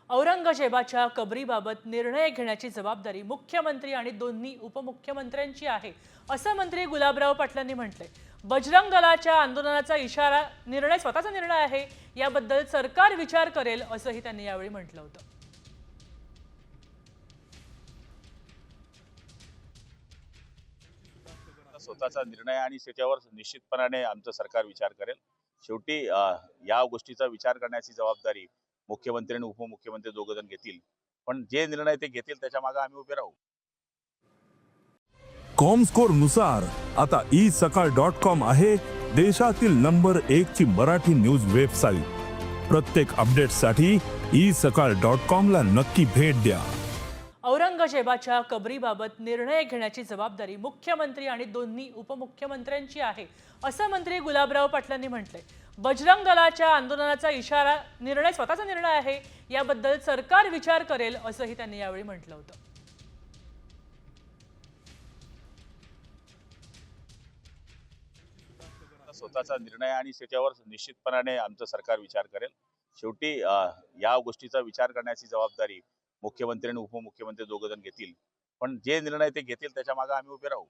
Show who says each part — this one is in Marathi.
Speaker 1: औरंगजेबाच्या कबरीबाबत निर्णय घेण्याची जबाबदारी मुख्यमंत्री आणि दोन्ही उपमुख्यमंत्र्यांची आहे, असं मंत्री गुलाबराव पाटलांनी म्हटलंय. बजरंग दलाच्या आंदोलनाचा इशारा स्वतःचा निर्णय आहे, याबद्दल सरकार विचार करेल, असंही त्यांनी यावेळी म्हटलं होतं.
Speaker 2: स्वतःचा निर्णय आणि त्याच्यावर निश्चितपणाने आमचं सरकार विचार करेल. शेवटी या गोष्टीचा विचार करण्याची जबाबदारी मुख्यमंत्री आणि उपमुख्यमंत्री दोघं जण घेतील. पण जे निर्णय ते घेतील त्याच्या मागे आम्ही उभे राहू.
Speaker 3: कॉमस्कोर नुसार आता isakal.com आहे देशातील नंबर 1 ची मराठी न्यूज वेबसाईट. प्रत्येक अपडेटसाठी isakal.com ला नक्की भेट द्या.
Speaker 1: औरंगजेबाच्या कबरीबाबत निर्णय घेण्याची जबाबदारी मुख्यमंत्री आणि दोन्ही उपमुख्यमंत्र्यांची आहे, असं मंत्री गुलाबराव पाटलांनी म्हटलंय. बजरंग दलाच्या आंदोलनाचा इशारा स्वतःचा निर्णय आहे, याबद्दल सरकार विचार करेल, असंही त्यांनी यावेळी म्हटलं होतं.
Speaker 2: स्वतःचा निर्णय आणि त्याच्यावर निश्चितपणाने आमचं सरकार विचार करेल. शेवटी या गोष्टीचा विचार करण्याची जबाबदारी मुख्यमंत्री आणि उपमुख्यमंत्री दोघं जण घेतील. पण जे निर्णय ते घेतील त्याच्या मागे आम्ही उभे राहू.